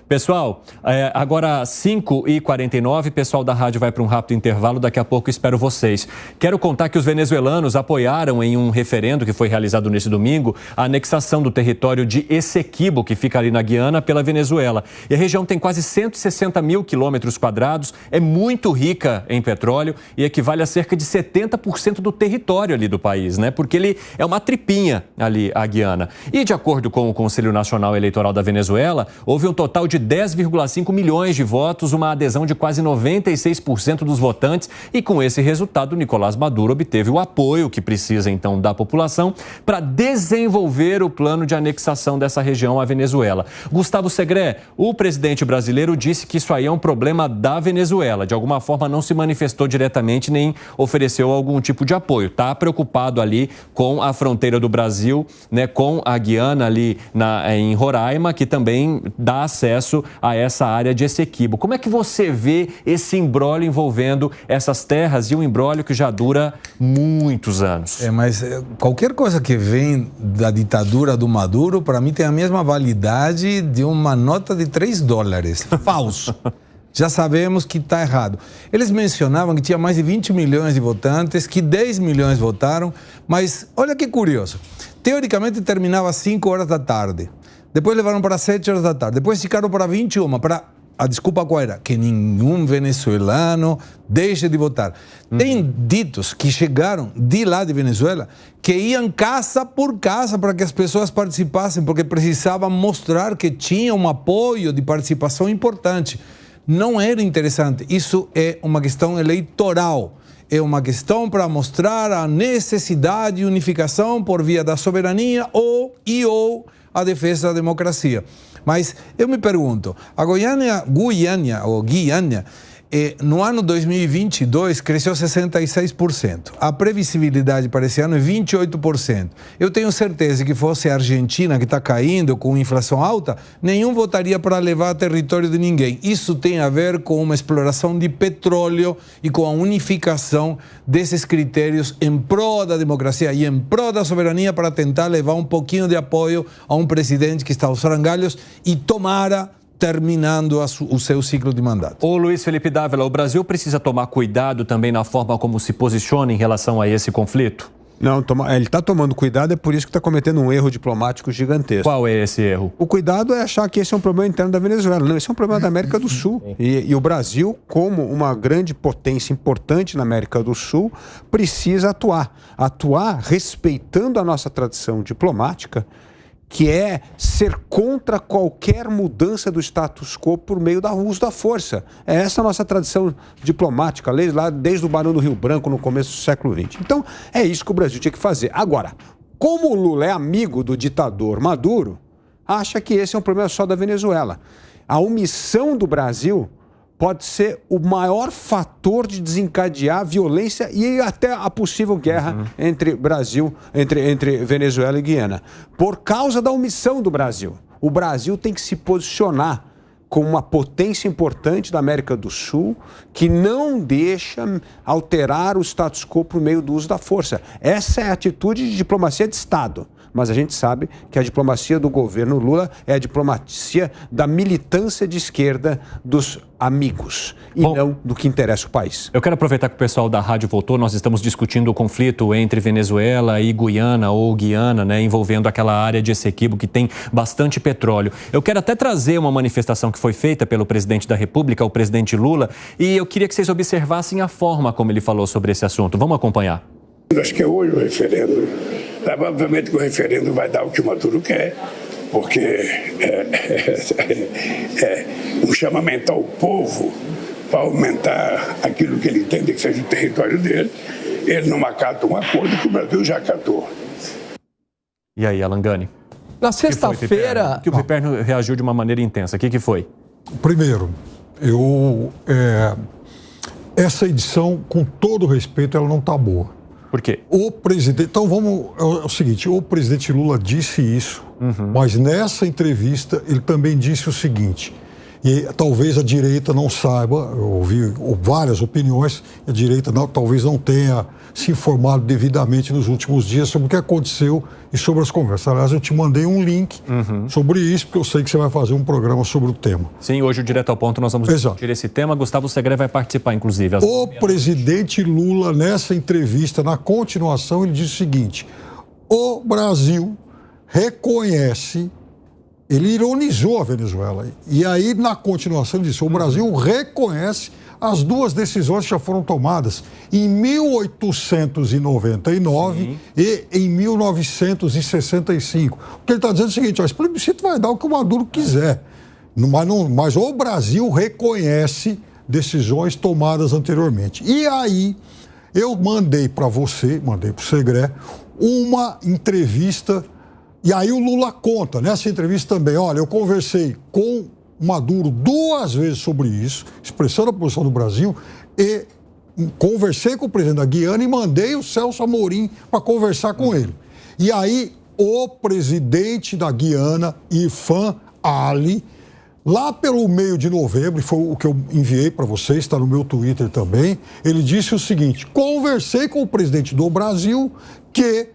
Pessoal, agora 5h49, pessoal da rádio vai para um rápido intervalo, daqui a pouco espero vocês. Quero contar que os venezuelanos apoiaram em um referendo que foi realizado nesse domingo a anexação do território de Essequibo, que fica ali na Guiana, pela Venezuela. E a região tem quase 160 mil quilômetros quadrados, é muito rica em petróleo e equivale a cerca de 70% do território ali do país, né? Porque ele é uma tripinha ali, a Guiana. E de acordo com o Conselho Nacional Eleitoral da Venezuela, houve um total de 10,5 milhões de votos, uma adesão de quase 96% dos votantes e com esse resultado, Nicolás Maduro obteve o apoio que precisa então da população para desenvolver o plano de anexação dessa região à Venezuela. Gustavo Segré, o presidente brasileiro disse que isso aí é um problema da Venezuela, de alguma forma não se manifestou diretamente nem ofereceu algum tipo de apoio. Está preocupado ali com a fronteira do Brasil, né, com a Guiana ali em Roraima, que também dá acesso a essa área de Essequibo. Como é que você vê esse imbróglio envolvendo essas terras e um imbróglio que já dura muitos anos? Mas qualquer coisa que vem da ditadura do Maduro, para mim tem a mesma validade de uma nota de $3. Falso. Já sabemos que está errado. Eles mencionavam que tinha mais de 20 milhões de votantes, que 10 milhões votaram, mas olha que curioso. Teoricamente terminava às 5 horas da tarde. Depois levaram para 7 horas da tarde. Depois ficaram para 21, a desculpa qual era? Que nenhum venezuelano deixe de votar. Tem ditos que chegaram de lá de Venezuela que iam casa por casa para que as pessoas participassem, porque precisavam mostrar que tinha um apoio de participação importante. Não era interessante. Isso é uma questão eleitoral. É uma questão para mostrar a necessidade de unificação por via da soberania ou a defesa da democracia. Mas eu me pergunto, a Guiana, no ano 2022 cresceu 66%. A previsibilidade para esse ano é 28%. Eu tenho certeza que fosse a Argentina, que está caindo com inflação alta, nenhum votaria para levar território de ninguém. Isso tem a ver com uma exploração de petróleo e com a unificação desses critérios em prol da democracia e em prol da soberania para tentar levar um pouquinho de apoio a um presidente que está aos frangalhos e tomara terminando o seu ciclo de mandato. Ô Luiz Felipe Dávila, o Brasil precisa tomar cuidado também na forma como se posiciona em relação a esse conflito? Não, ele está tomando cuidado, é por isso que está cometendo um erro diplomático gigantesco. Qual é esse erro? O cuidado é achar que esse é um problema interno da Venezuela. Não, esse é um problema da América do Sul. E o Brasil, como uma grande potência importante na América do Sul, precisa atuar. Atuar respeitando a nossa tradição diplomática, que é ser contra qualquer mudança do status quo por meio do uso da força. É essa a nossa tradição diplomática, lá desde o Barão do Rio Branco, no começo do século XX. Então, é isso que o Brasil tinha que fazer. Agora, como o Lula é amigo do ditador Maduro, acha que esse é um problema só da Venezuela. A omissão do Brasil pode ser o maior fator de desencadear a violência e até a possível guerra entre Venezuela e Guiana. Por causa da omissão do Brasil. O Brasil tem que se posicionar como uma potência importante da América do Sul que não deixa alterar o status quo por meio do uso da força. Essa é a atitude de diplomacia de Estado. Mas a gente sabe que a diplomacia do governo Lula é a diplomacia da militância de esquerda dos amigos e não do que interessa o país. Eu quero aproveitar que o pessoal da rádio voltou. Nós estamos discutindo o conflito entre Venezuela e Guiana ou Guiana, né, envolvendo aquela área de Essequibo que tem bastante petróleo. Eu quero até trazer uma manifestação que foi feita pelo presidente da República, o presidente Lula, e eu queria que vocês observassem a forma como ele falou sobre esse assunto. Vamos acompanhar. Acho que é hoje o referendo. Obviamente que o referendo vai dar o que o Maduro quer, porque é um chamamento ao povo para aumentar aquilo que ele entende que seja o território dele. Ele não acata um acordo que o Brasil já acatou. E aí, Alangani? Na sexta-feira... Que o Piperno reagiu de uma maneira intensa. O que foi? Primeiro, essa edição, com todo respeito, ela não está boa. Por quê? O presidente... Então, é o seguinte, o presidente Lula disse isso, mas nessa entrevista ele também disse o seguinte: E talvez a direita não saiba, eu ouvi várias opiniões, a direita talvez não tenha se informado devidamente nos últimos dias sobre o que aconteceu e sobre as conversas. Aliás, eu te mandei um link sobre isso, porque eu sei que você vai fazer um programa sobre o tema. Sim, hoje o Direto ao Ponto nós vamos discutir esse tema. Gustavo Segré vai participar, inclusive. O presidente Lula, nessa entrevista, na continuação, ele disse o seguinte: o Brasil reconhece... Ele ironizou a Venezuela. E aí, na continuação, ele disse: o Brasil reconhece as duas decisões que já foram tomadas em 1899 e em 1965. Porque ele está dizendo o seguinte: ó, esse plebiscito vai dar o que o Maduro quiser. Mas o Brasil reconhece decisões tomadas anteriormente. E aí, eu mandei para você, mandei para o Segré, uma entrevista. E aí o Lula conta, nessa entrevista também: olha, eu conversei com Maduro 2 vezes sobre isso, expressando a posição do Brasil, e conversei com o presidente da Guiana e mandei o Celso Amorim para conversar com ele. E aí o presidente da Guiana, Irfan Ali, lá pelo meio de novembro, foi o que eu enviei para vocês, está no meu Twitter também, ele disse o seguinte: conversei com o presidente do Brasil, que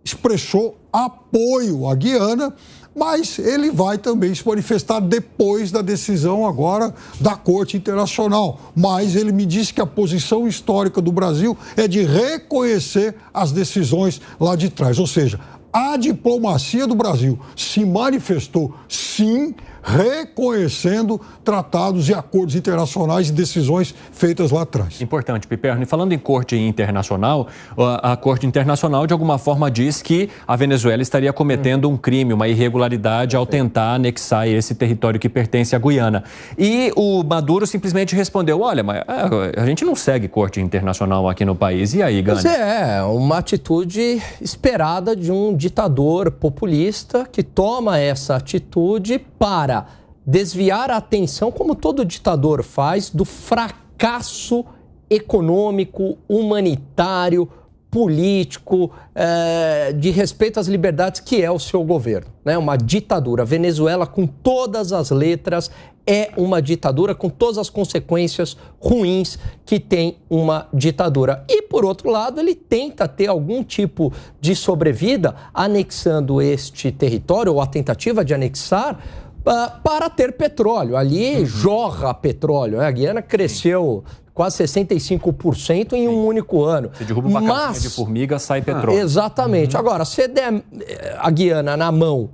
expressou apoio à Guiana, mas ele vai também se manifestar depois da decisão agora da Corte Internacional. Mas ele me disse que a posição histórica do Brasil é de reconhecer as decisões lá de trás. Ou seja, a diplomacia do Brasil se manifestou, sim, reconhecendo tratados e acordos internacionais e decisões feitas lá atrás. Importante, Piperno. E falando em Corte Internacional, a Corte Internacional de alguma forma diz que a Venezuela estaria cometendo um crime, uma irregularidade ao tentar anexar esse território que pertence à Guiana. E o Maduro simplesmente respondeu: olha, mas a gente não segue Corte Internacional aqui no país. E aí, Gani? Mas é uma atitude esperada de um ditador populista que toma essa atitude para desviar a atenção, como todo ditador faz, do fracasso econômico, humanitário, político, de respeito às liberdades que é o seu governo, né? Uma ditadura. A Venezuela, com todas as letras, é uma ditadura, com todas as consequências ruins que tem uma ditadura. E, por outro lado, ele tenta ter algum tipo de sobrevida anexando este território, ou a tentativa de anexar, para ter petróleo. Ali jorra petróleo. A Guiana cresceu quase 65% em um único ano. Se derruba uma casinha de formiga, sai petróleo. Exatamente. Agora, se der a Guiana na mão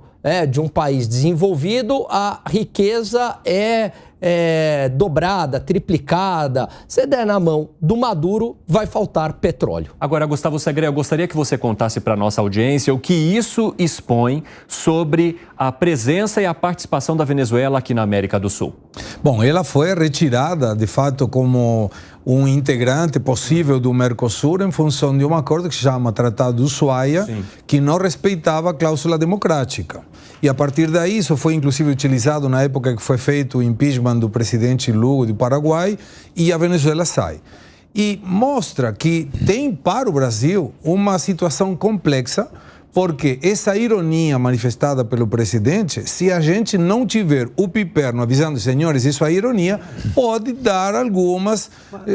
de um país desenvolvido, a riqueza é dobrada, triplicada. Se der na mão do Maduro, vai faltar petróleo. Agora, Gustavo Segré, eu gostaria que você contasse para a nossa audiência o que isso expõe sobre a presença e a participação da Venezuela aqui na América do Sul. Bom, ela foi retirada, de fato, como um integrante possível do Mercosul em função de um acordo que se chama Tratado de Ushuaia, que não respeitava a cláusula democrática. E a partir daí, isso foi inclusive utilizado na época que foi feito o impeachment do presidente Lula do Paraguai, e a Venezuela sai. E mostra que tem para o Brasil uma situação complexa, porque essa ironia manifestada pelo presidente, se a gente não tiver o Piperno avisando: senhores, isso é ironia, pode dar algumas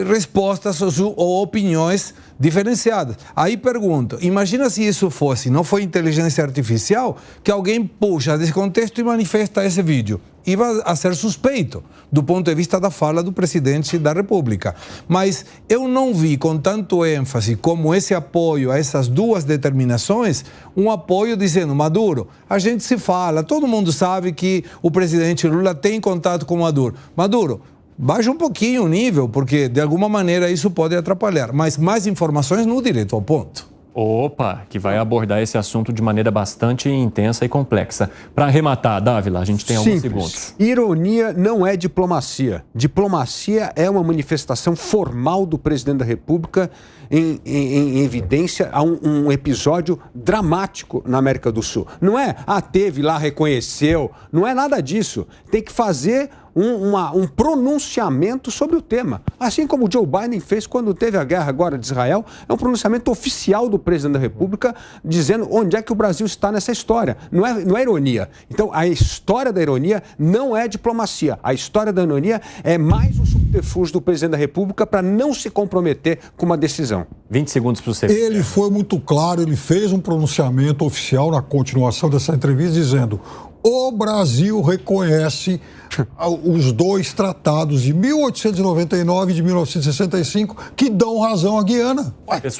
respostas ou opiniões diferenciadas. Aí pergunto: imagina se isso fosse, não foi inteligência artificial, que alguém puxa desse contexto e manifesta esse vídeo. Iba a ser suspeito do ponto de vista da fala do presidente da República. Mas eu não vi com tanto ênfase como esse apoio a essas duas determinações, um apoio dizendo: Maduro, a gente se fala, todo mundo sabe que o presidente Lula tem contato com Maduro. Maduro, baixa um pouquinho o nível, porque de alguma maneira isso pode atrapalhar. Mas mais informações no Direto ao Ponto. Opa, que vai abordar esse assunto de maneira bastante intensa e complexa. Para arrematar, Dávila, a gente tem alguns segundos. Ironia não é diplomacia. Diplomacia é uma manifestação formal do presidente da República em evidência a um episódio dramático na América do Sul. Não é, teve lá, reconheceu, não é nada disso. Tem que fazer um pronunciamento sobre o tema. Assim como o Joe Biden fez quando teve a guerra agora de Israel, é um pronunciamento oficial do presidente da República dizendo onde é que o Brasil está nessa história. Não é ironia. Então, a história da ironia não é diplomacia. A história da ironia é mais um subterfúgio do presidente da República para não se comprometer com uma decisão. 20 segundos para você. Ele foi muito claro, ele fez um pronunciamento oficial na continuação dessa entrevista dizendo: o Brasil reconhece os dois tratados de 1899 e de 1965 que dão razão à Guiana. Pessoal,